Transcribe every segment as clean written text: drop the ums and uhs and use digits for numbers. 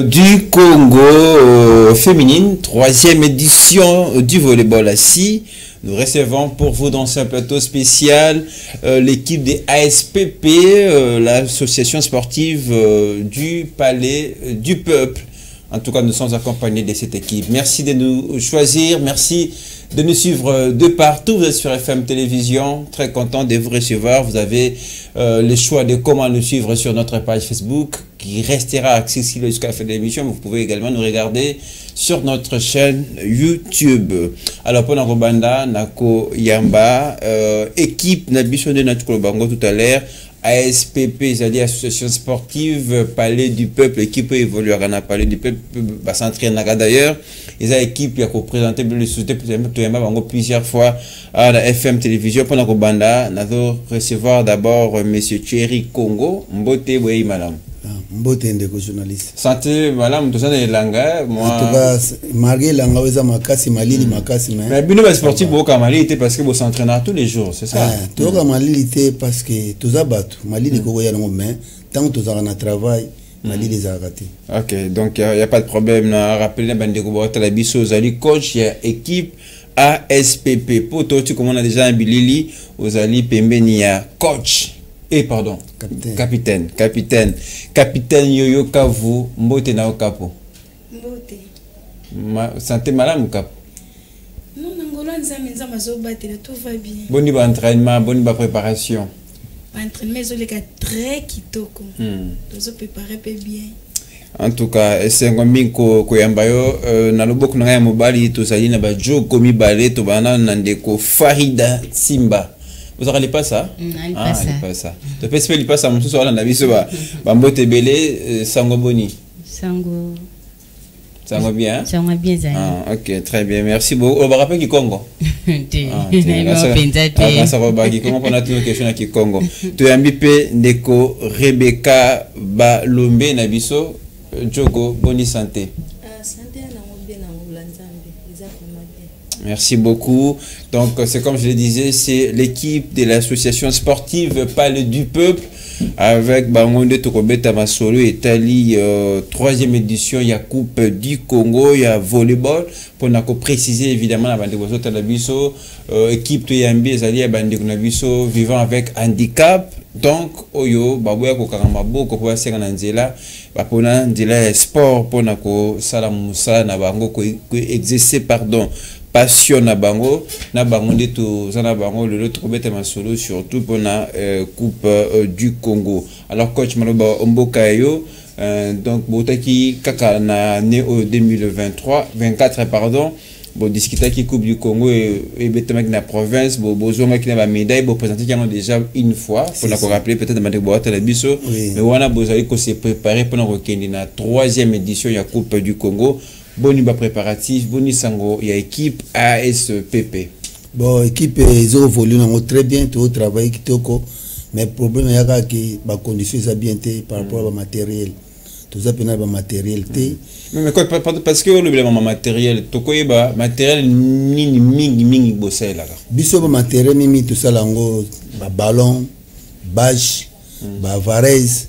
Du Congo féminine, troisième édition du volleyball assis. Nous recevons pour vous dans ce plateau spécial l'équipe des ASPP, l'association sportive du Palais du Peuple. En tout cas, nous sommes accompagnés de cette équipe. Merci de nous choisir, merci de nous suivre de partout. Vous êtes sur FM Télévision, très content de vous recevoir. Vous avez le choix de comment nous suivre sur notre page Facebook qui restera accessible jusqu'à la fin de l'émission. Vous pouvez également nous regarder sur notre chaîne YouTube. Alors, pour Nagobanda, Nako Yamba, équipe Nabiso de notre Bango tout à l'heure, ASPP, c'est-à-dire Association Sportive Palais du Peuple, équipe peut évoluer à Palais du Peuple, va s'entraîner d'ailleurs. Ils ont équipe qui a représenté le société plusieurs fois à la FM Télévision. Pour Nagobanda, nous allons recevoir d'abord M. Thierry Congo, Mbote Wei Malam. Mbote ndeko journaliste. Santé Malam, tout ça dans les langues. Moi. En tout cas, marié langa weza makasi malili makasi mais. Mais bino sportif beaucoup malili parce que vous s'entraînez tous les jours, c'est ça. Tout ka malili parce que tous abatu malili ko ya ngo mais tant que tous na travail malili za raté. OK, donc il y a pas de problème na rappeler bande ko bota la biso zali coach ya équipe ASPP. Pour toi tu comme on a déjà un bilili aux ali pembeni ya coach. Pardon, capitaine Yoyo Kavu, Mbote na Okapo. Mbote. Santé madame Okapo. Non, Nangola nzamenza mazobatela, tout va bien. Boni ba entraînement, boni ba préparation. Entraînement ezoleka très kitoko. Tozo préparer peu bien. En tout cas, c'est un minko koyamba yo na loboko na ya mobali to sali na ba jo komi balé to bana ndeko Farida Simba. Vous n'allez pas ça? Non, pas ça. Tu peux espérer pas ça, mon soir, on a vu ça. Bambote belé, sango boni. Sango bien? Sango bien, ça. Ah, ok, très bien. Merci beaucoup. On va rappeler qui Congo. Ça va pas qui Congo, on a toujours une question à qui Congo. Tu as mbipé Ndeko Rebecca Balombe Nabiso, Djogo, bonne santé. Merci beaucoup. Donc, c'est comme je le disais, c'est l'équipe de l'association sportive Palais du Peuple avec Bangonde Tokobeta Masolo et Tali, troisième édition, il y a Coupe du Congo, il y a volleyball. Pour nous préciser évidemment la bande de équipe de Yambi, Zali, bande de vivant avec handicap. Donc, Oyo, Babouya Kokaramabo, Kokoa Segananzela, Bapona, Dila Sport, Ponako, Salamoussa, Nabango, exercer, pardon. Passion na bango de tout zana bango le trobete masolo surtout pour la coupe du Congo. Alors coach Maloba Ombokayo donc botaki kaka na né au 24 pardon bon discuter qui coupe du Congo et betement na province bon bozonga qui na ba médaille bon présenter qui ont déjà une fois pour la rappeler peut-être de boîte la biso mais wana bozali ko se préparer pour la troisième édition ya coupe du Congo. Boni ba préparatif, boni sango, il y a équipe ASPP. Bon, équipe ils ont évolué très bien, tout travail qui toko, mais le problème il y a que ba conditions ça bien par rapport au matériel. Tout ça pénal ba matériel té. Mais quoi parce que le matériel, toko ba matériel mingi bossé là. Biso ba matériel mimi tout ça lango ba ballon, bâche, ba varese.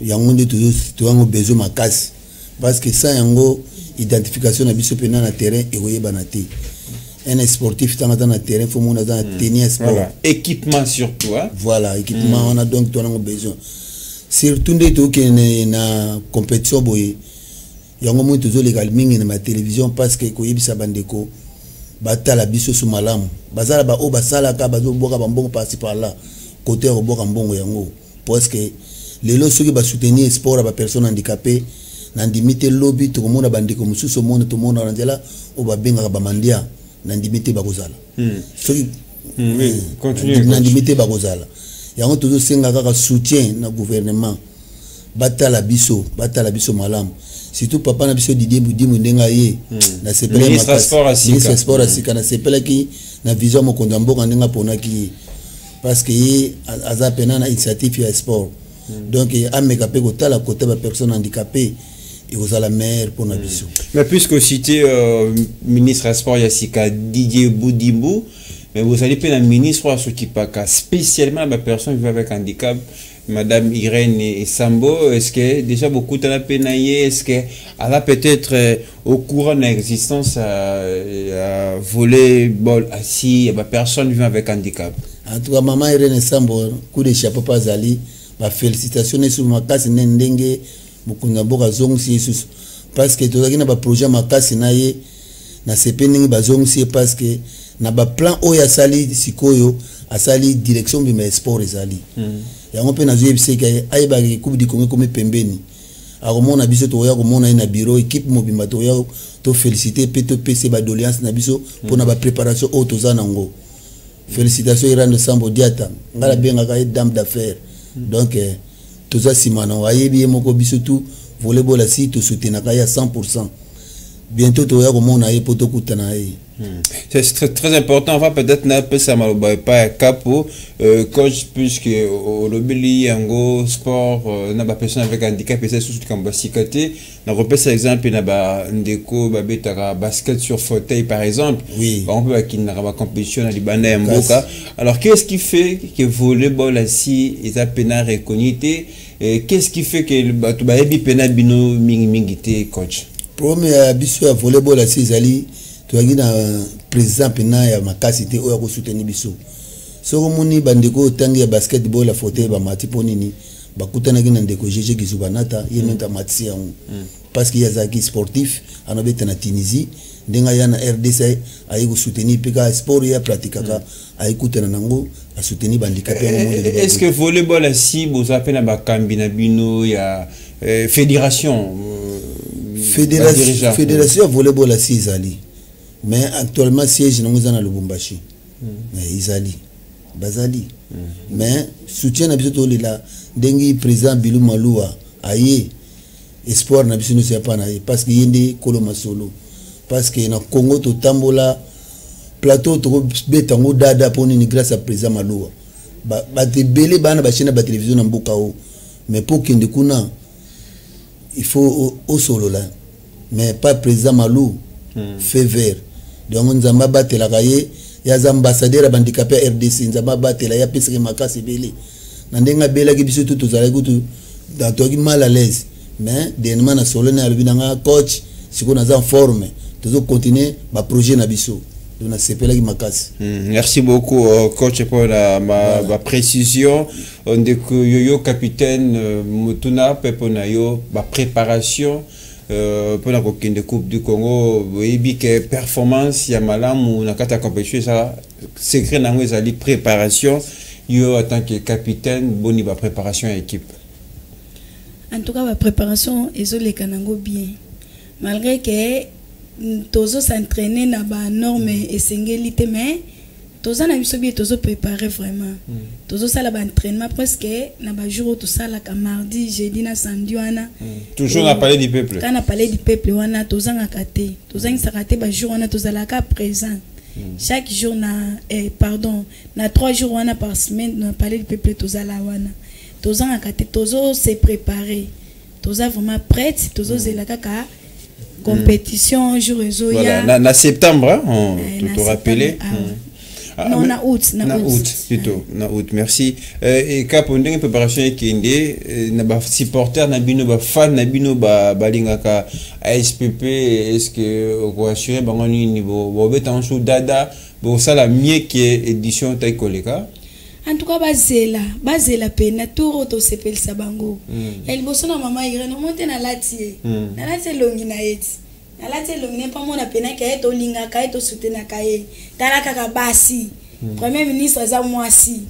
Yango de tout yango besoin makasi parce que ça yango identification na biso pena na terrain et oyeba na té un sportif dans na terrain faut mon dans tenir sport voilà. Équipement surtout hein? Voilà équipement on a donc on a besoin surtout de tout qui na compétition boye yango mo toujours légal mingi na télévision parce que koyebisa bandeko batala biso sous malamu bazala ba o basala ka bazo boka bambongo passer par là côté boka mbongo yango parce que les lots qui ba soutenir sport à ba personne handicapée nandimite lobby to komona bandiko mususu monde to mona ranjela oba benga ba mandia nandimite bakozala soki continue nandimite bakozala yango toujours senga kaka soutien na gouvernement batala biso malam surtout papa na biso Didier Boudimu ndenga ye na sepela ministre sport asika na sepela ki na vision mokonda mboka ndenga pona ki parce que aza pena na initiative ya sport donc ameka pe kotala côté ba personne handicapée et vous allez la meilleure pour la vision. Mais puisque cité ministre des Sports Yassika Didier Boudimbo, mais vous allez payer un ministre à ce qui pas spécialement la personne vivant avec handicap Madame Irène et Sambo, est-ce que déjà beaucoup de la penaillé, est-ce qu'elle a peut-être au courant de l'existence à volleyball assis, personne vivant avec handicap? En tout cas, maman Irène et Sambo, coup de chapeau pas Zali, félicitations sur ma casse n'endenge, beaucoup d'abord zong si parce que tout ça qui n'a pas projet ma casse naie, na sepening bazong si parce que na ba plan oya sali sikoyo asali direction bi mes sport ezali yango pe na zebise ke ayeba ke coupe du Congo comme pembeni akomona biso to ya komona na bureau équipe mobimba to ya to féliciter pe to pc ba doléance na biso pour na ba préparation auto zanango félicitations Irène Sambo Diata ngala benga ka dame d'affaires donc to za simana wayebi moko biso tout volleyball asi to soutenir ka ya 100%. Bientôt tu vas comment on poto kutana. C'est très important. On va peut-être n'a pas ça pas capo coach puisque au lobby yango sport n'a pas personne avec handicap et c'est surtout comme basicate. On repère par exemple n'a pas ndeko babeta basket sur fauteuil par exemple. Oui. On peut qu'il n'a pas compétition à Libana Mboka. Alors qu'est-ce qui fait que volleyball assis est à peine reconnu? Qu'est-ce qui fait que tu vas ébi pena bino mingité coach? Premier biso ya volleyball à Cizali, tu as dit na président pena ya makasité oya ko soutenir biso. So moni bandeko tangi ya basketball la fauteuil ba mati ponini, bakutana ki na ndeko jeje kizubanata yementa matisi yango. Parce qu'il y a zaki sportif, anobeta na Tunisie, ndenga ya na RDC ayi ko soutenir pika sport ya pratikaka, ayi kutana nango a soutenir bandicapé yango. Est-ce que volleyball assis vous appelez na bakambi na bino ya fédération fédération volleyball à Cizali, mais actuellement siège nous en Lubumbashi, mais Izali, Bazali, mais soutien na biso to là, dengi président Bilou Maloua, aye espoir na biso nous c'est pas na parce que yende koloma solo, parce que na Congo to tambola plateau to betango dada poni grâce à président Maloua, ba te belé bana ba chaîne ba télévision na mbokao, mais pour kende kuna il faut au solo là, mais pas président Malou fait vert. Donc on zamba battre la cahier, il y a des ambassadeurs handicapés RDC, zamba battre la, il y a plus que makasi belé. Nandenga bela qui biso tout aux alégo tout, dans toi qui mal à l'aise, mais dernièrement na solo na albinanga coach, si qu'on a en forme, toujours continuer ma projet na biso. Merci beaucoup coach pour ma précision. On dit que yo capitaine Mutuna Peponayo ma préparation pour la coupe du Congo. Oui, que performance ya malam ou na kata compétition ça secret na ngwe zali préparation yo en tant que capitaine boni ba préparation à équipe. En tout cas la préparation ezole kanango bien malgré que tozo s'entraîner na ba norme et singélité mais tozo na biso bien tozo préparer vraiment tozo sala ba entraînement presque na ba jour tout ça la mardi jeudi na samedi wana toujours na palais du peuple quand na palais du peuple wana tozo ngakate tozo ngakate ba jour wana tozo la ka présent chaque jour na pardon na 3 jours wana par semaine na palais du peuple tozo la wana tozo ngakate tozo se préparer tozo vraiment prête tozo zela kaka compétition jour réseau voilà na septembre hein, on te rappelé non na août plutôt na août merci et cap on une préparation qui est na ba supporter na bino ba fan na bino ba balingaka ASPP est-ce que vous assurer bango ni niveau bo betan sou dada bo ça la mieux qui est édition tay koleka. En tout cas bazela pena tour to sepel sabango ya liboso na mama Irène no monte na lati na lati longi na eti na lati longi ne pa mona pena ka eto linga ka eto soutenir ka e tala kaka basi premier ministre za mwasi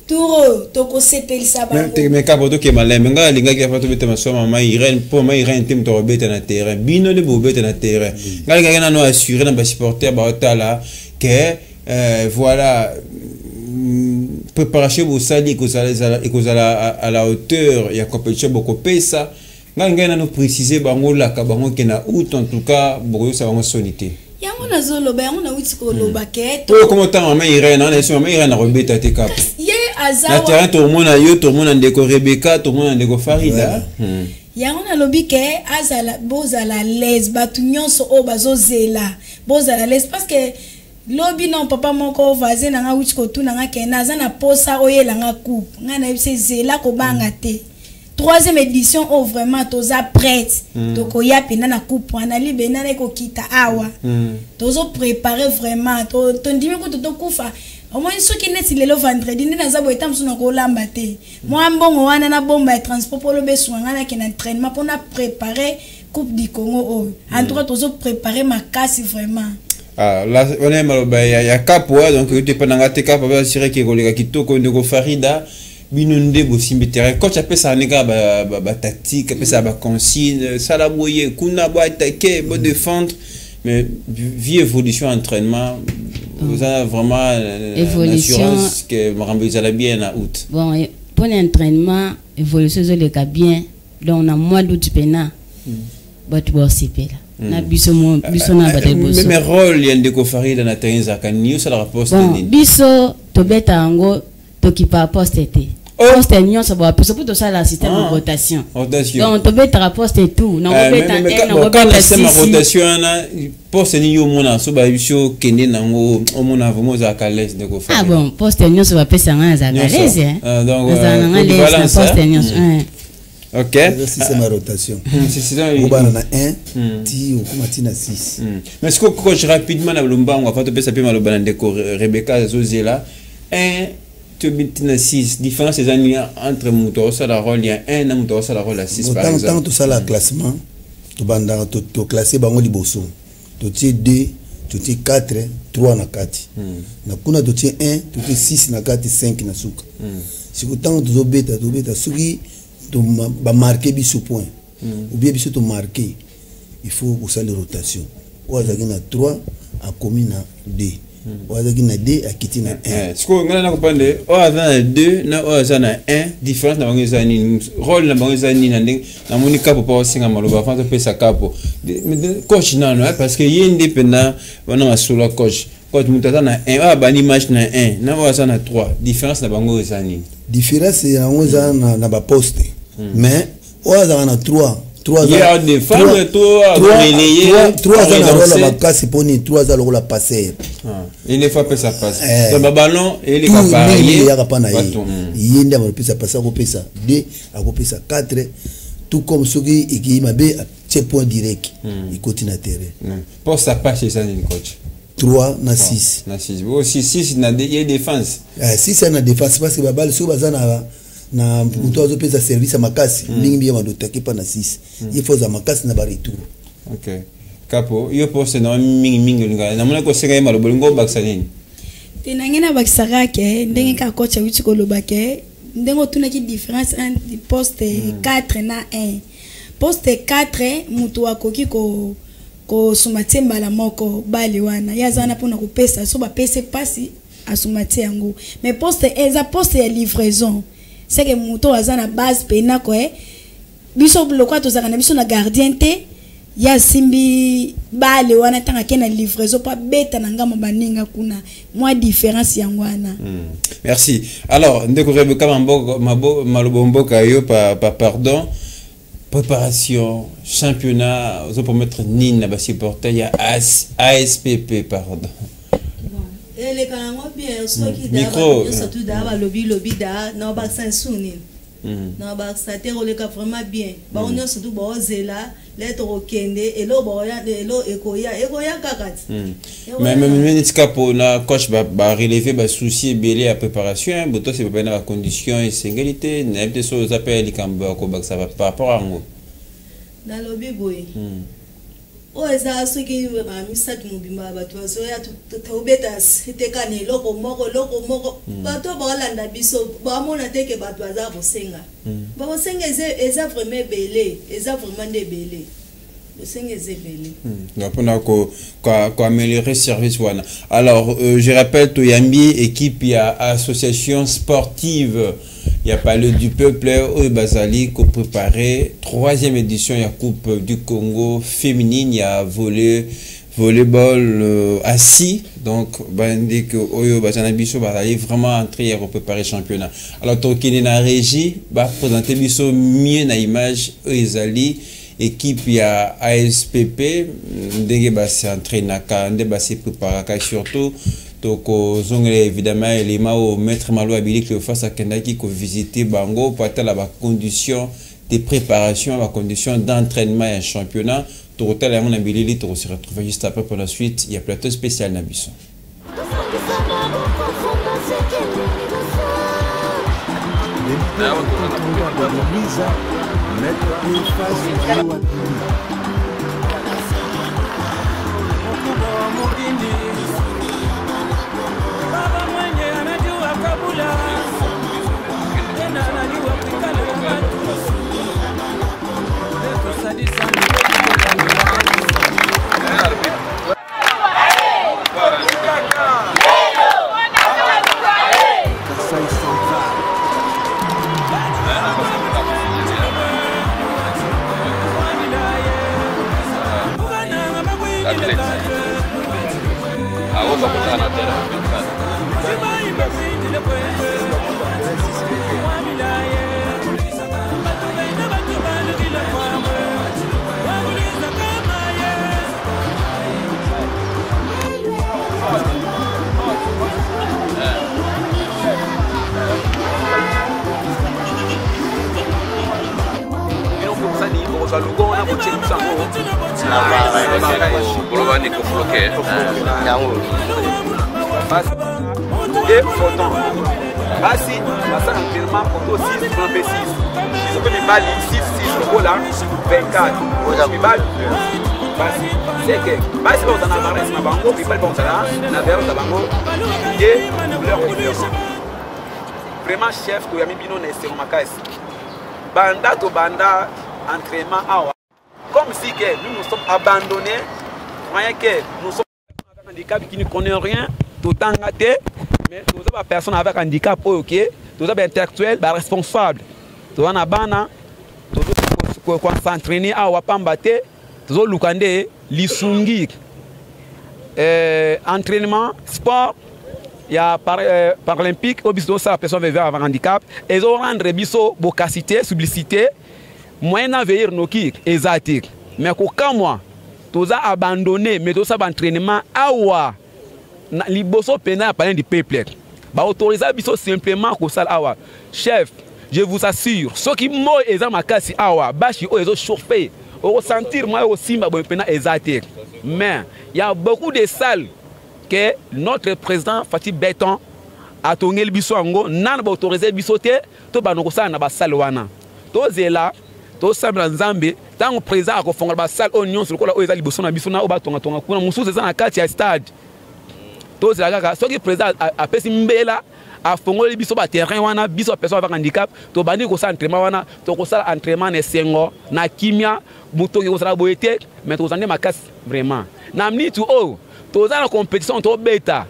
tour to ko sepel sabango mais ka boto ke malembe nga linga ki fa to beta maso mama Irène pour mama Irène tim to beta na terrain bino de bo beta na terrain nga linga na no assurer na ba supporter ba otala que voilà préparation pour ça et que à la hauteur il y a compétition beaucoup pesa ngana nous préciser bango la ka bango kena août en tout cas beaucoup ça va sonité yango na zolo ba yango na uti ko loba ke to comment tant mama Irène on est sur mama Irène rebeta te cap ye azawa na terrain tout le monde a yo tout le monde ndeko Rebecca tout le monde ndeko Farida yango na lobi ke azala bozala les batu nyonso o bazozela bozala les parce que lobi non papa moko voisin nanga uchi ko tu nanga kena za na posa oyela nga coupe nga na yebise zela ko banga te troisième édition oh vraiment toza prête toko ya pena na coupe wana libena na ko kita awa tozo préparer vraiment to ndimi ko to kufa au moins ce qui net le vendredi ndi naza bo etam suna ko lamba te moi mbongo wana na bomba ya transport pour le besoin nga na kena entraînement pour na préparer coupe du Congo oh en tout cas tozo préparer ma casse vraiment. Ah, là, on est mal, il y a Capo, donc tu peux n'en te Capo, c'est vrai qu'il y a Kitoko, Nego Farida, Binunde, Bossimbiter, quand tu appelles ça, nega, tactique, appelle ça, consigne, ça la brouiller, Kuna, attaquer, défendre, mais vie évolution, entraînement, vous avez vraiment évolution que Marambo Zala bien en août. Bon, pour l'entraînement, évolution, je l'ai bien, donc on a moins d'août pena, tu vas aussi là. Na biso na batel boso mais rôle ya ndeko Farida na tenza kanio ça la rapport bon biso to beta ngo to ki pa poste te poste nyo ça va pour to ça la système de rotation donc to beta poste tout non beta en quand la système de rotation na poste ni yo mona so ba biso kende nango o mona vraiment za kales ndeko Farida ah bon poste nyo ça va pesa nga za kales donc voilà poste nyo ok. C'est ma rotation. C'est ça. On va en 1, ti ou comment tu 6. Mais est-ce que coach rapidement na Lumba on va faire te saper malo banande ko Rebecca Zozela 1 tu bitina 6 différence des années entre moto ça la rôle il y a 1 na moto ça la rôle à 6 par exemple. Tant tout ça la classement to banda to classer bango liboso. To ti 2 to ti 4 3 na 4. Na kuna to ti 1 to ti 6 na 4 5 na suka. Si ko tant to beta suki to ba marquer biso point ou bien biso to marquer il faut usala rotation oazaki na 3 a commis na 2 oazaki na 2 a kiti na 1 siko ngana na kopande oaza na 2 na oaza na 1 différence na bango ezani rôle na bango ezani na ndenge na moni kapo pa osinga maloba fa pesa kapo coach nano parce que yende pena wana masolo coach quand mutaza na 1 a bani match na 1 na oaza na 3 différence na bango ezani différence ya oza na ba poste mais oza na 3 il y a des femmes toi relayer 3 za na rôle ba kasi poni 3 za lokola passer il ne faut pas ça passe dans ballon et les capables il y a pas na yenda ba pesa pasa ko pesa 2 a ko pesa 4 tout comme soki iki mabe a point direct il continue à terrain pour ça passe ça une coach 3 na 6 na 6 aussi 6 na défense 6 na défense parce que babal so bazana na muto azo pesa service makasi mingi bien madotaki pa na 6 il faut za makasi na ba retour OK capo yo poste na mingi nga na mona ko senga malo bolingo baksa nini tenangena bakisaka ke ndenge ka coach wichi ko lobake ndengo tuna ki différence entre poste 4 na 1 poste 4 muto akoki ko sumatie mbala moko bali wana yazana pona ko pesa so ba pese pasi asumati yango mais poste eza poste ya livraison c'est que muto azana base pena ko biso bloko to zaka na biso na gardien te ya simbi bale wana tanga kena livraison pa beta na ngama baninga kuna moi différence yango wana merci alors ndeko Rebecca malobombo kayo pa pardon préparation championnat aux pour mettre nina ba supporter ya ASPP pardon les canaux bien micro surtout d'aba lobby da na ba sansuni na ba sater le ka vraiment bien ba on surtout ba ozela lettre okende elo ba ya elo ekoya kakati mais même pour na coach ba relever ba souci belé à préparation boto c'est pas na condition et singalité na des choses appel likamba ko ba ça va par rapport à ngo na lobby boy o eza soki ba misatu mubimba batho bazoya tobeta sitekane loko moko bato balanda biso ba mona teke bato aza bosenga ba bosenga eza vraiment belé eza vraiment de belé bosenga eza belé pour améliorer service wana alors je rappelle to yambi équipe ya association sportive il y a pas le du peuple au Bazali qui préparé 3e édition de la Coupe du Congo féminine il y a volleyball assis donc bandé que oyo bazana biso bazali vraiment entrer à préparer championnat alors to kine na régie ba présenter biso mieux na image ezali équipe ya ASPP ndenge basi entraînaka ndenge basi préparaka surtout donc zongere évidemment élément au maître Malo Abili que face à Kendaki ko visiter bango pour atteindre la condition de préparation, la condition d'entraînement et un championnat. Total et mon Abili to se retrouver juste après pour la suite, il y a plateau spécial Nabisson. Et pourtant, basi, ça actuellement pour 6 plan B6. Ils ont fait mal 6 6 là 24. Aujourd'hui balle. Basi, c'est que basi on en a marre na bango, puis pas bon ça là, na vers ta bango. Et leur vraiment chef to yami bino na sur makasi. Banda to banda entraînement awa. Comme si que nous sommes abandonnés, croyez que nous sommes avec un handicap qui ne connaît rien, tout en gâté, mais nous avons personne avec un handicap, ok, nous avons intellectuel, responsable, nous avons bana, nous avons s'entraîner à Wapambate, nous avons lukande, lisungi, entraînement, sport, il y a paralympique, au biso ça personne vivant avec un handicap, et ils ont rendre biso bocacité, sublicité. Moyen à veiller nos kits exotiques. Mais qu'aucun mois, tous a abandonné, mais tous a entraînement awa. Liboso pena parler du peuple. Bah autoriser biso simplement qu'au sal awa. Chef, je vous assure, ceux qui mourent ezama makasi awa, bashi o ezo chauffé, au ressentir moi aussi ma bonne pena exotique. Mais il y a beaucoup de salles que notre président Fatih Béton a tourné le biso ango, nan ba autoriser bisoté, to ba no na ba salle wana. To zela to sabla nzambe tango président akofonga ba salle oignon sur kola oza liboso na biso na obatonga tonga kuna mususu eza na kati ya stade to zela kaka soki président apesi mbela afongoli biso ba terrain wana biso personne avec handicap to bandi ko sa entraînement wana to ko sa entraînement na sengo na kimia muto ko sala boyete mais to zande makasi vraiment na mnitu o to za na compétition to beta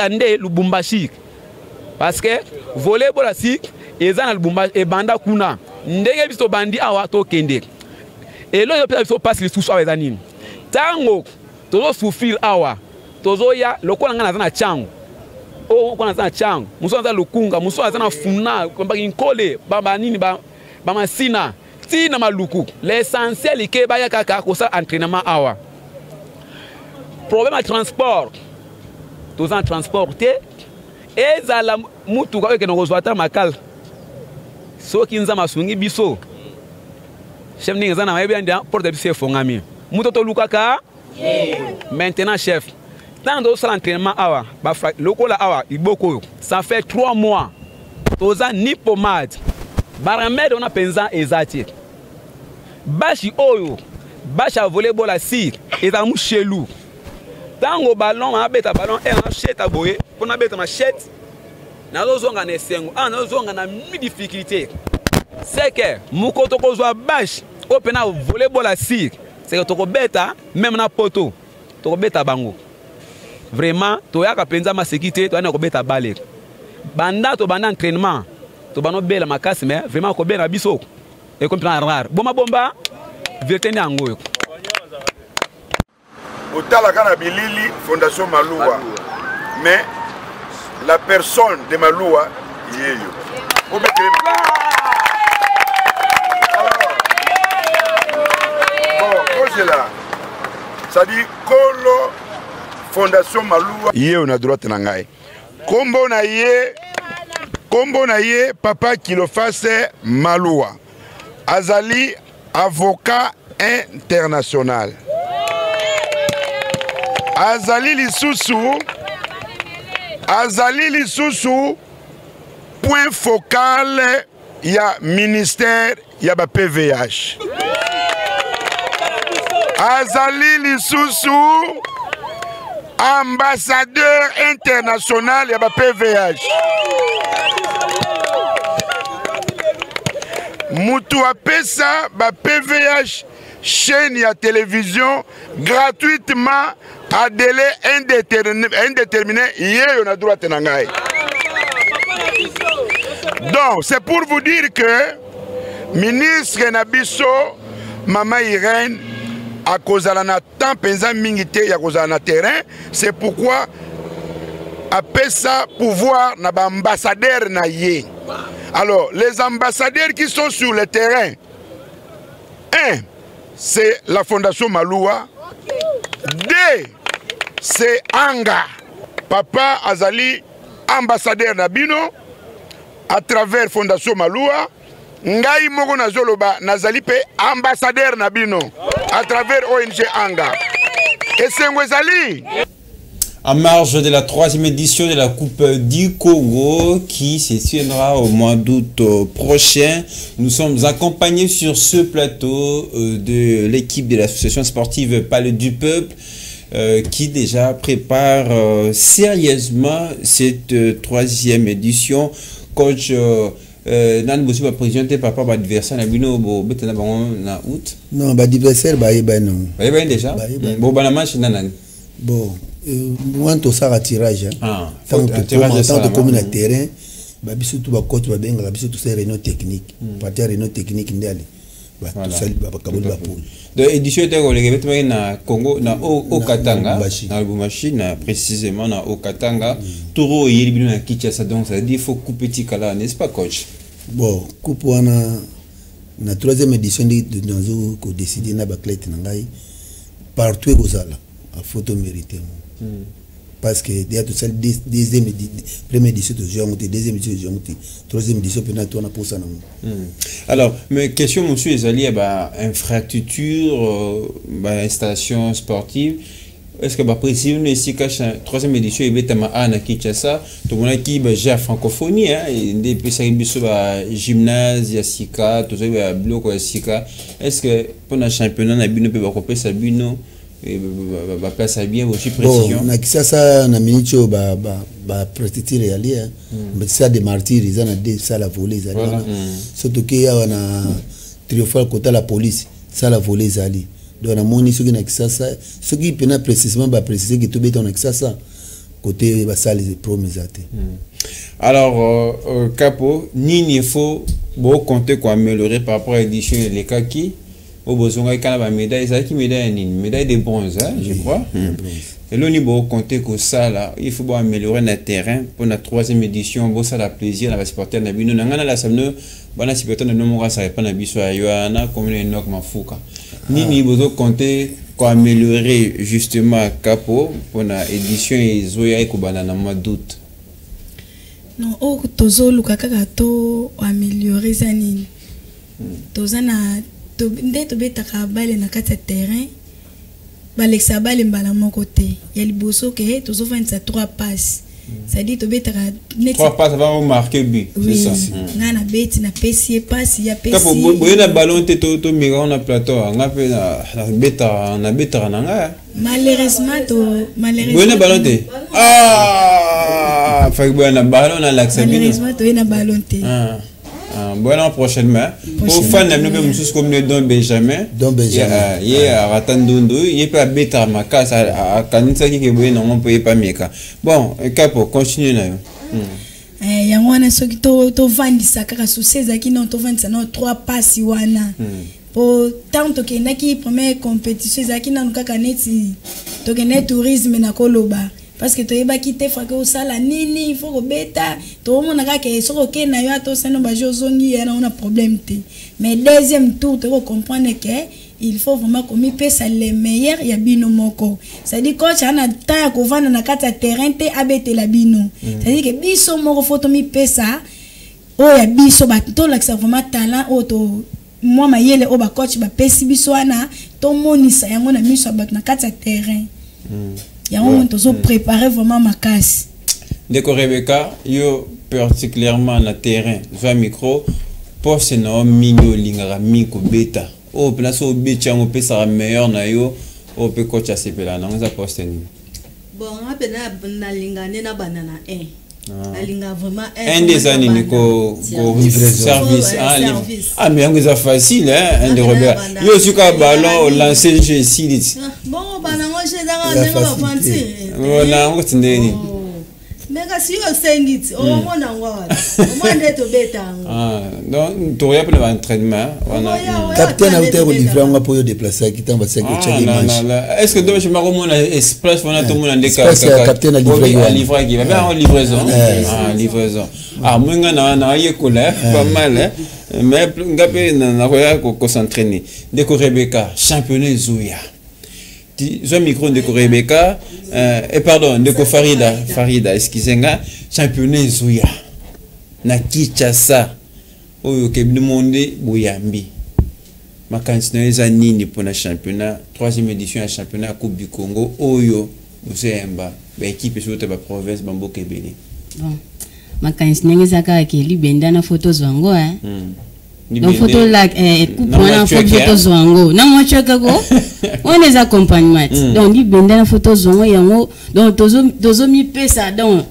nde Lubumbashi parce que volleyball asik eza na Lubumbashi e banda kuna ndenge biso bandi awa to kende et là yo biso passe les sous awa ezanini tango tozo souffrir awa tozo ya lokola ngana na chango o kona za chango muso za lukunga muso za na funa komba inkole baba nini ba masina tina maluku l'essentiel ke ba ya kaka ko sa entraînement awa problème à transport tozo en transporter ezala mutu ka ke no kozwata makal soki nza masungi biso chef ninga zana mayebi ndia porte biso fongami muto to lukaka maintenant chef tant de l'entraînement awa ba lokola awa iboko ça fait 3 mois toza ni pomade baramede on a penza ezati bashi oyo bashi a volleyball asir eza mu chelou tango ballon a beta ballon et en cheta boye pour na beta ma chete na lozonga na sengo na lozonga na mi difficulté c'est que mukoto kozwa bash opena volleyball asir c'est que toko beta même na poto toko beta bango vraiment to yaka penza ma sécurité to na ko beta baler banda to banda entraînement to bano bela makasi mais vraiment ko bela biso et comme plan rare bomba bomba vérité ni angoyo Otala kana bilili Fondation Maloua. Mais la personne de Maloua y est yo. là. Ça dit Kolo Fondation Maloua. Yé on a droit de nangai. Kombo na yé papa qui le fasse Maloua. Azali avocat international. Azali Lisusu point focal il y a ministère il y a PVH. Azali Lisusu ambassadeur international il y a PVH. Moutou apesa ba PVH chaîne ya télévision gratuitement à délai indéterminé hier on a droit à nangai. Donc c'est pour vous dire que ministre Nabiso Mama Irène à cause de la temps pensa mingité ya cause na terrain, c'est pourquoi après ça pouvoir na ba ambassadeur na yé. Alors les ambassadeurs qui sont sur le terrain, un c'est la Fondation Maloua, deux c'est Anga Papa Azali ambassadeur Nabino à travers Fondation Maloua. Ngai moko nazoloba nazali pe ambassadeur Nabino à travers ONG Anga. Et c'est Ngwezali. En marge de la 3e édition de la Coupe du Congo qui se tiendra au mois d'août prochain, nous sommes accompagnés sur ce plateau de l'équipe de l'association sportive Palais du Peuple qui déjà prépare sérieusement cette 3e édition. Coach nan bosi ba présenté papa ba adversaire na bino bo betana bango na août. Non, ba adversaire ba yeba non. Ba yeba déjà. Bo bana match nanan. Bon, moi to ça tirage. Ah, tant de commune à terrain, ba biso tout ba coach ba benga biso tout ça réunion technique. Partir réunion technique ndali. Ba tout ça ba kabul ba poule. De édition était ko le na Congo na au Katanga, na Lubumbashi na précisément na au Katanga. Toro yeli bino na Kinshasa, donc ça dit faut couper petit kala, n'est-ce pas coach? Bon, coupe wana na 3e édition de nous ko décider na ba clé ngai partout kozala a photo mérité. Parce que il y a tout ça première édition de Jean, deuxième édition de Jean, troisième édition peut-être on a pour ça. Alors, mais question monsieur Ezali bah infrastructure installation sportive. Est-ce que bah précis ici cache troisième édition et betama na Kinshasa tout le monde qui bah j'ai francophonie hein des PC biso ba gymnase ya sika tout ça ba bloc ya sika. Est-ce que pour un championnat na bino peut ba couper ça bino et ba place bien aussi précision. Na Kinshasa na minicho ba prestiti réali hein. Mais ça des martyrs ils en a des ça la volée ils allient. Surtout qu'il y a na triomphal côté la police ça la volée ils allient. Donc na moni ce qui na Kinshasa ce qui peut précisément ba préciser que tout béton na Kinshasa côté ba ça les promisate. Alors Capo ni il faut beaucoup compter quoi améliorer par rapport à l'édition les cas qui au besoin qu'il y a une médaille, c'est qui médaille de bronze, hein, je crois. Et là, il faut compter que ça, là, il faut améliorer le terrain pour la 3e édition. Bon, ça, la plaisir, la supporter, la bino, la la samedi, la supporter, la nomora, ça pas la biso, ayana, comme une nok mafouka. Ni il faut compter pour améliorer justement Capo pour la édition et zoya et kubana na mois d'août. Non, au tozo lukaka to améliorer ça ni. Tozana nde tobetaka bale na kati ya terrain balekisa bale mbala moko te ya liboso ke tozofandisa 3 passes c'est-à-dire tobetaka 3 passes avant de marquer but c'est ça nga na beti na pesi passe ya pesi kapo boye na ballon te to mira na plateau nga pe na beta na nga malheureusement boye na ballon te fa boye na ballon na l'accès malheureusement to na ballon te bon prochainement pour fan na nous nous comme le Don Benjamin il y a ratandondo il peut beta makasa a kanisa ki ke boye non peut pas meka bon Capo continue na yango wana soki to vandisa kaka succès zaki non to vandisa non 3 passes wana pour tant que naki première compétition zaki na kaka neti to ke net tourisme na koloba parce que tu es quitter frère au sala nini il faut beta tout le monde a que so OK na yo to seno ba jozongi yana on a problème té mais deuxième tour tu comprendre que il faut vraiment qu'on y pèse les meilleurs ya bino moko. C'est-à-dire coach ana ta ko vanda na kata terrain te abete la bino. C'est-à-dire que biso moko faut to mi pesa o ya biso ba to la vraiment talent o to moi mayele o ba coach ba pesi biso ana to monisa yango na miso ba na kata terrain. Yango on to préparer vraiment makasi. Deko Rebecca yo particulièrement na terrain, va micro poste na mingo lingara miko beta. Oh, place au bétia, on peut ça meilleur na yo, on peut coach à ces pela, non, ça poste ni. Bon, on peut na lingane na banana la linga vraiment un des années ko service, ah mais on est facile hein, un de Robert. Yo sur ka ballon lancer jeu ici. Bon, banana moi j'ai dans un avantage. Voilà, on continue. Mais si on s'engage, on mona ngwa. On mande to betanga. Ah, donc tu regardes pour l'entraînement, voilà. Capitaine a été livré on va pour déplacer qui t'en va c'est que tu as est-ce que donc je me remets express on a tout le monde en décalage. Capitaine a livré qui va bien en livraison. Ah, livraison. Ah, moi na yekola pas mal hein. Mais ngapé na roya ko s'entraîner. Deko Rebecca, championnat Zouya. Je micro de Rebecca et pardon de Farida excusez-moi championnat Zouya na Kinshasa oyo ke demandé Boyambi makanisi na eza nini pour na championnat 3e édition ya championnat Coupe du Congo oyo Muzemba ba équipe sur ta province Bamboka Ebele bon makanisi na eza ka ke libenda na photo zwango hein donc photo là coupe na photo zwango na mo cheka go on les accompagnements donc di benda na photo zongo yango donc tozo mi pesa donc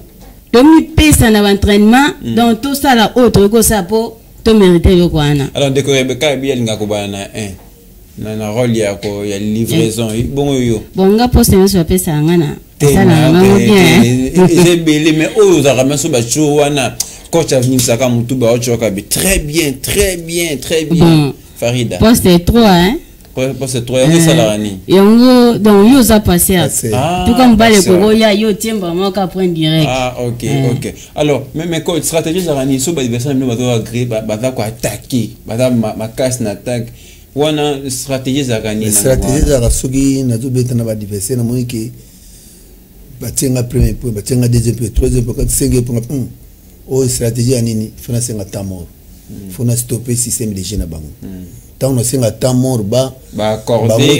to mi pesa na entraînement donc tout ça la autre ko ça pour to mériter yo kwana alors de Rebecca bien linga ko bana na rôle ya ko ya livraison bon yo bonga poste na so pesa ngana ça la ngamo bien j'ai belé mais o za ramaso ba chuwana coach a venu saka mutu ba ochoka très bien Farida poste 3 hein poste 3 on ça la ni yango donc yo za passer tout comme bale ko ya yo tiemba mo ka point direct ok alors même coach stratégie za ni so ba adversaire no ba to agree ba ko attaquer ba ma casse na attaque wana stratégie za ni na stratégie za soki na to beta na ba adversaire na moiki batenga premier point batenga deuxième point troisième point cinquième point o stratégie ya nini fona senga tamor fona stopper système de jeu na bango tant on senga tamor ba accorder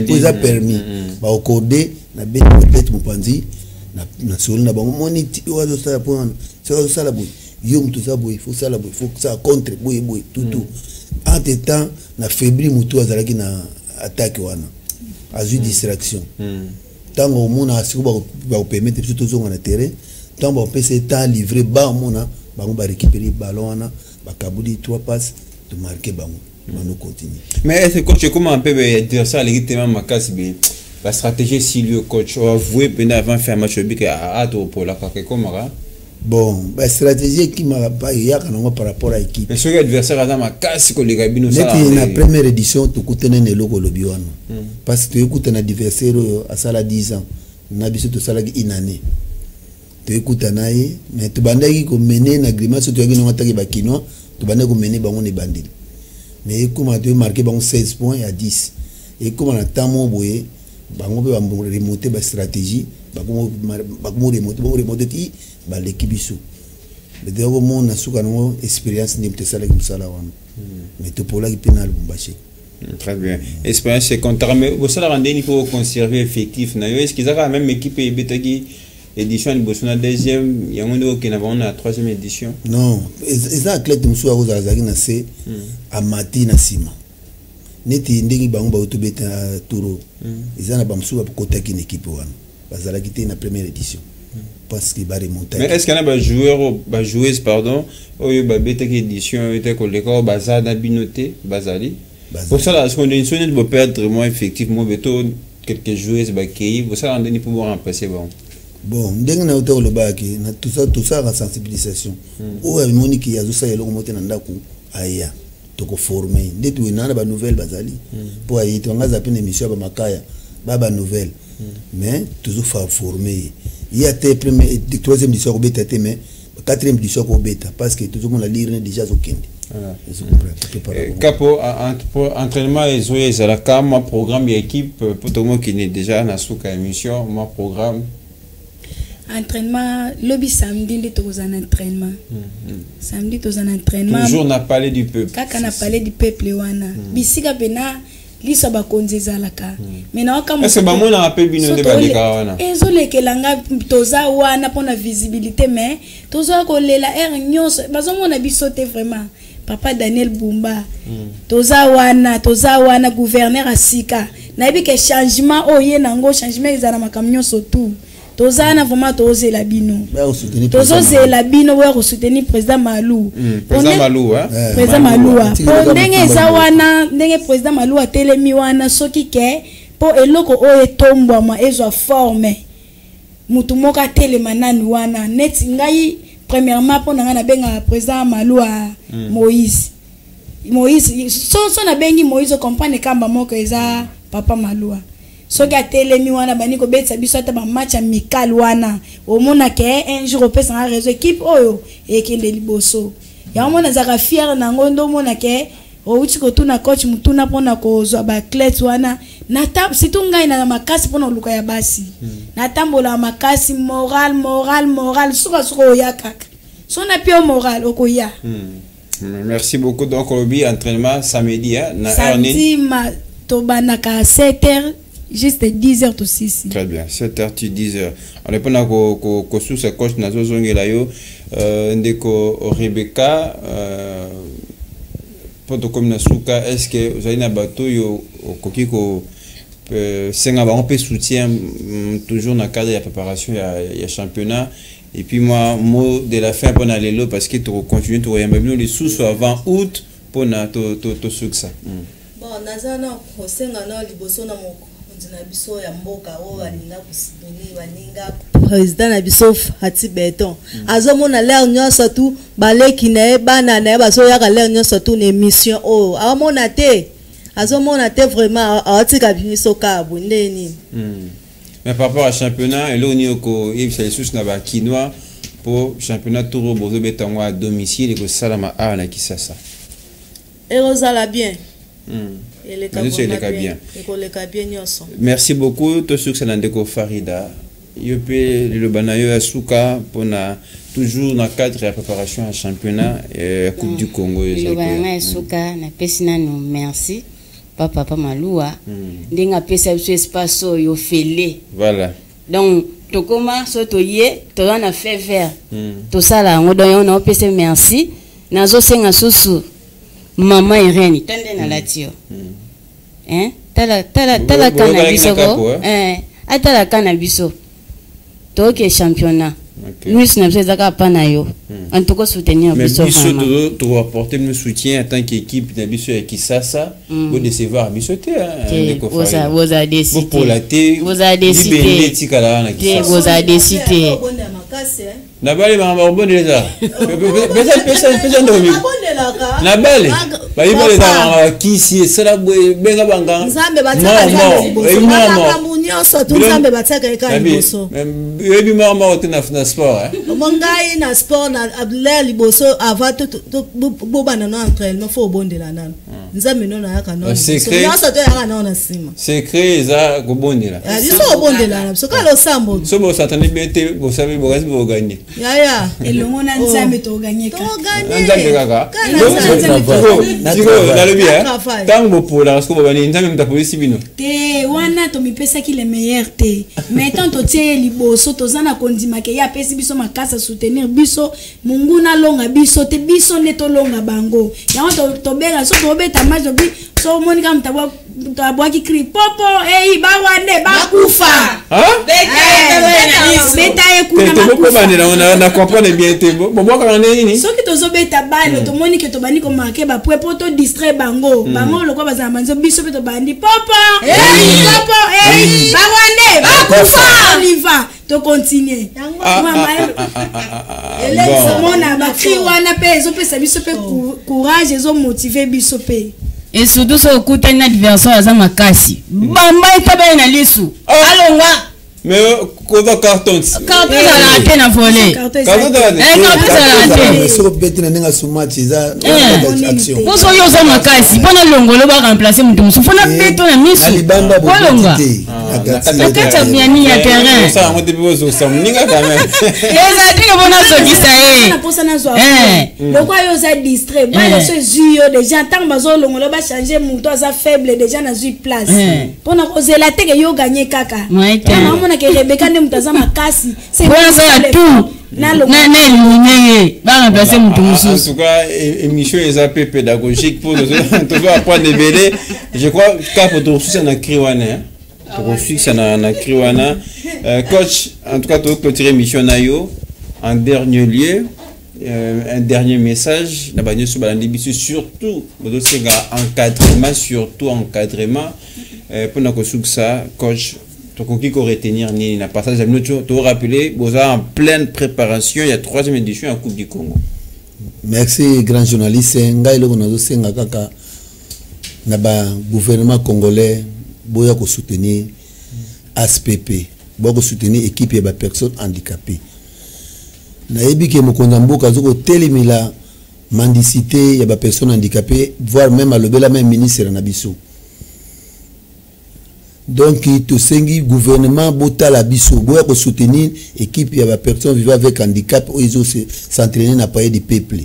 pour ça permis ba accorder na bet mupanzi na solo na bango moni ozo sala point so sala boy yo mtu za boy faut sala boy faut ça contre boy tout entre temps na faibli mutu azalaki na attaque wana azu distraction tant au monde a ba permettre surtout zonga na terrain tant on peut se temps livrer bas mona bango ba récupérer ballon wana ba kabudi 3 passes de marquer bango nous continue mais est-ce que coach comment un peu dire ça les tellement makasi bi la stratégie si le coach a avoué pendant avant faire match bic à to pour la comment bon la stratégie qui m'a pas ya kana par rapport à équipe mais sur adversaire à makasi ko les gabino ça la première édition to kutena ne loko lobi wana parce que écoute un adversaire à sala 10 ans na biso to sala une année tu écoutes naïe mais tu bandaki ko mener na grimace tu yaki ngata ki bakino tu bandaki ko mener bango ne bandil mais comment tu marqué bango 16 points à 10 et comment na tamo boye bango be ba remonter ba stratégie bango remonter ti ba l'équipe biso le deuxième monde na suka no expérience ni te sala ki musala wana mais to pola ki penal bumbaché. Très bien. Expérience c'est contraire mais vous ça la rendre il faut conserver effectif na yo est-ce qu'ils ont la même équipe et betaki édition de deuxième il y a un qui n'a pas la troisième édition non ils ont athlète musu à Ozazaki na c'est à Mati na Sima neti ndingi bango ba utubeta turo ils ont na bamsu ba kotaki une équipe wana bazalaki te na première édition parce qu'il va remonter mais est-ce qu'il y a ba joueur ba joueuse pardon oyo ba betaki édition était ko leko bazana binoté bazali pour ça la condition de perdre moins effectivement beto quelques joueuses ba kei pour ça on donne pour remplacer bon ndenge na utako lobaki na tout ça la sensibilisation o ya monique ya zo sa yelo mote na ndaku aya to ko former ndetu na ba nouvelle bazali pour ayi to ngaza pene émission ba makaya ba nouvelle mais toujours faire former il y a tes première troisième édition ko beta mais quatrième édition ko beta parce que toujours on la lire déjà zo kende Capo, entraînement et Zoé, c'est la cam, mon programme et équipe, pour tout le monde qui est déjà dans la émission, mon programme. Entraînement, lobby samedi, il est aux entraînement. Samedi, aux entraînement. Toujours, on a parlé du peuple. Quand on a parlé du peuple, Bissika Bena, l'issa bakonze zalaka. Maintenant, quand est-ce que on a rappelé bien de Badika? Ezo lekelanga toza wana pour la visibilité, mais toza kolela air nyos, bazo mona bisote vraiment. Papa Daniel Bumba, toza wana gouverneur asika. Na yebi ke changement oye nango changement ezana makamnyo surtout. Toza na vraiment toze la bino. Toze la bino wa soutenir président Malou. Président Malou hein. Président Malou. Ndenge zawana, ndenge président Malou a telemi wana soki ke po eloko oye tombwa ma ezo forme. Mutu moka telema nani wana net ngai premièrement pour na benga président Malou a Moïse so na bengi Moïse comprendre kamba moko eza papa Malou soki atelemi wana bani ko betsa biso ata ba match amical wana omona ke un jour opesa na réseau équipe oyo ekende liboso ya omona zaka fier na ngondo omona ke outi ko tuna coach mutuna pona ko zo ba clet wana na tam situ ngai na makasi pona luka ya basi na tambola makasi moral suka ya kaka so na pio moral okoya. Merci beaucoup. Donc lobby entraînement samedi hein na samedi ma tobanaka 7h juste 10h to 6. Très bien, 7h to 10h. On est pas na ko sous ce coach na zo zongela yo ndeko Rebecca poto comme na suka, est-ce que vous avez na bateau yo koki ko senga ba on peut soutien toujours dans le cadre de la préparation il y a championnat. Et puis moi mot de la fin pour aller là parce que tu continues tu voyais même les sous avant août pour na to succès. Bon nazana ko senga na liboso na moko ndina biso ya mboka o baninga kusibini baninga président na biso Fati Beton azomona l'air nyonso tu baleki na bana na baso ya l'air nyonso tu na émission o amona te azomona te vraiment atika biso ka bundeni. Mais par rapport à championnat, là on y a il s'est sous na ba Kinois pour championnat tour bozo betango à domicile et que salama a na kisasa. Et Rosala bien. Et les bien. Merci beaucoup to succès na ndeko Farida. Yope le banayo asuka pour na toujours dans cadre de la préparation à championnat et Coupe du Congo. Le banayo asuka na pesina no merci. Papa Maloua ndinga pesa biso espace yo fele voilà donc to koma so to ye to na fait vert to sala ngo don yo na pesa merci nazo senga susu mama Irene tande na latio tala kana biso ko atala kana biso to ke championnat nous sommes zaka pana yo en tout cas soutenir biso vraiment mais biso to apporter le soutien en tant qu'équipe na biso qui ça vous décevoir biso te vous a décidé pour la té vous a décidé vous a décidé na bale mama obonde za pesa ndo mi na bale ba ibole na kisi sala benga banga nzambe bataka nyonso tu nzambe bataka eka liboso yebi mama otena na sport mongai na sport na l'air liboso avant tout bobana na entraînement faut bondela nana nzambe no na yaka no nyonso to yaka no na sima secret za kobondela so bondela na so kalo sambo so bo satani bete bo sabi bo gasi bo gagner ya elongo na nzambe to gagner nzambe kaka na le bien tango pour la parce que bobani nzambe mtapolisi bino te wana to mipesa ki le meilleur te mais tant to tie liboso to zana kondima ke ya pesi biso makasa soutenir biso munguna longa biso te biso ne to longa bango ya to bega so to beta match bi so monika mtabwa tabwa ki cri popo ba wane ba kufa beta e kuna makufa na comprendre bien te bo ka nini so ki to zo beta balo to monike to bani ko marquer ba po to distraire bango bango lokwa bazana manzo biso to bandi popo popo ba wane ba kufa oliva to continuer mona ba cri wana pe zo pesa biso pe courage zo motiver biso pe et surtout so kuta na diversion za makasi bamba etabe na lisu alonga mais Kodo carton. Carton à la tête à voler. Carton à la tête. So bête na nenga sumati za action. Vous soyez aux makasi. Pendant longolo va remplacer mutu musu. Fona beto na misu. Alibanda bolonga. Nakati bien ni ya terrain. Ça on te pose au samninga quand même. Les adultes vont na so kisaye. Na posa na zo. Le quoi yo za distrait. Ba le so zuyo déjà tant bazo longolo ba changer mutu za faible déjà na zu place. Pona kozela teke yo gagner kaka. Na mona ke Rebecca ne mutazama kasi. C'est bon ça tout. Na éliminé va remplacer mutu musu. En tout cas, émission est un peu pédagogique pour nous apprendre les bélés. Je crois que pour tout ça na kriwana. Pour tout ça na kriwana. Coach, en tout cas tu clôturer émission nayo en dernier lieu. Un dernier message na banyo sur balandibisu surtout encadrement pour na kosuka ça coach to koki ko retenir ni na passage à nous to rappeler vous en pleine préparation il y a 3e édition en Coupe du Congo. Merci grand journaliste ngai loko nazo senga kaka na ba gouvernement congolais boya ko soutenir ASPP boya ko soutenir équipe ya ba personnes handicapées. Nayebi ke mokonza mboka zoko telimila mendicité ya ba personnes handicapées voire même alobela même ministre na biso. Donc to sengi gouvernement botala biso boya ko soutenir équipe ya ba personnes vivant avec handicap ou ils s'entraîner na paye du peuple.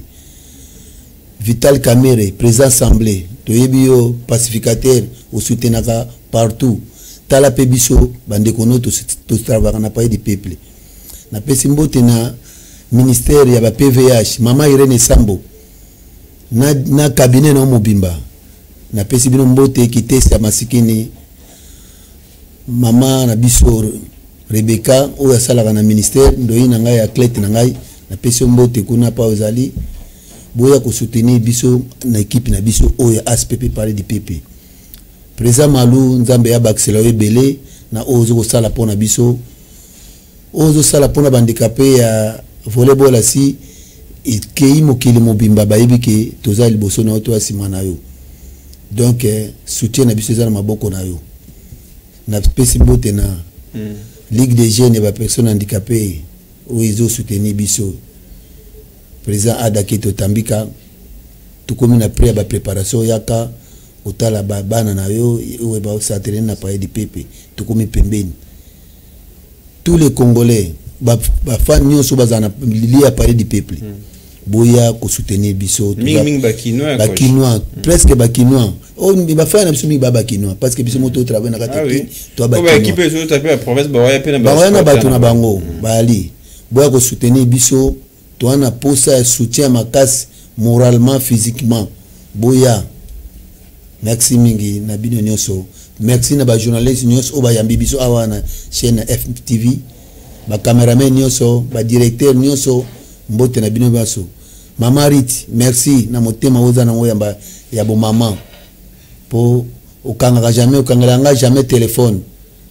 Vital Kamere président assemblée to yebio pacificateur au soutenaka partout. Tala pe biso bande kono to travailler na paye du peuple. Na pesi mbote na ministère ya ba PVH mama Irene Sambo na cabinet na mobimba na pesi bino mbote ki test ya masikini mama na biso Rebecca o ya sala na ministère ndoyi na ngai ya clete na ngai na pesi mbote kuna pa ozali boya ko soutenir biso na équipe na biso o ya ASPP parler du PP président Malou nzambe ya baksela ebele na ozo ko sala pona biso ozo sala pona bandicapé ya volleyball asi ikei mokili mobimba bayebi ke toza liboso na oto asima na yo donc soutien na biso za maboko na yo na pesi bote na ligue des jeunes ba personnes handicapées où ils ont soutenu biso président Adaketo Tambika tukomi na pré ba préparation yaka otala ba bana na yo ou ba s'entraîner na paye du PP tukomi pembeni tous les Congolais ba fan nyonso bazana li à parler du peuple boya ko soutenir biso ming bakinois presque bakinois on ba fan na biso mi ba bakinois parce que biso moto travailler na kati to ba équipe zo taper la province ba ya pena ba na bato na bango bali boya ko soutenir biso to ana posa soutien makasi moralement physiquement boya merci mingi na bino nyonso merci na ba journaliste nyonso o ba yambi biso awana chaîne FTV ba cameraman nyonso ba directeur nyonso mbote na bino baso mama Rit merci na motema oza na ngoyamba ya bo maman po okanga jamais téléphone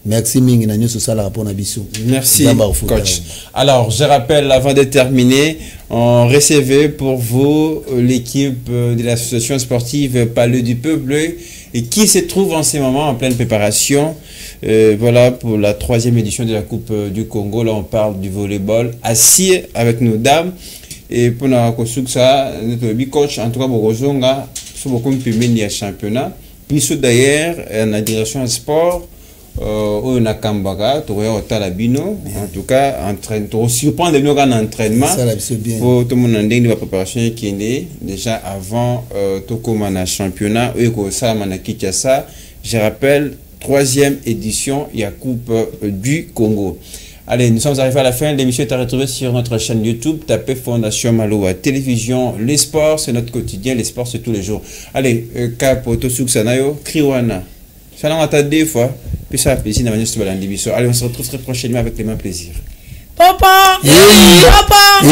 merci mingi na nyonso sala rapona biso merci coach. Alors je rappelle avant de terminer on recevait pour vous l'équipe de l'association sportive Palais du Peuple et qui se trouve en ce moment en pleine préparation. Voilà pour la 3e édition de la Coupe du Congo. Là, on parle du volleyball assis avec nos dames. Et pour notre coach, en tout cas, Borozonga, sur beaucoup de championnat. Puis, d'ailleurs, la direction de sport, on a Kambaka, en tout cas, surprendre nous en entraînement. Pour tout le monde, on a une préparation qui est déjà avant tout comme un championnat. Je rappelle, 3e édition, il y a Coupe du Congo. Allez, nous sommes arrivés à la fin. L'émission est à retrouver sur notre chaîne YouTube. Tapez Fondation Maloa Télévision. Les sports, c'est notre quotidien. Les sports, c'est tous les jours. Allez, Kapoto Suksanayo, Kriwana. Ça n'a pas deux fois. Puis ça a plaisir d'avoir une l'émission. Allez, on se retrouve très prochainement avec les mêmes plaisirs. Papa! Papa! Papa!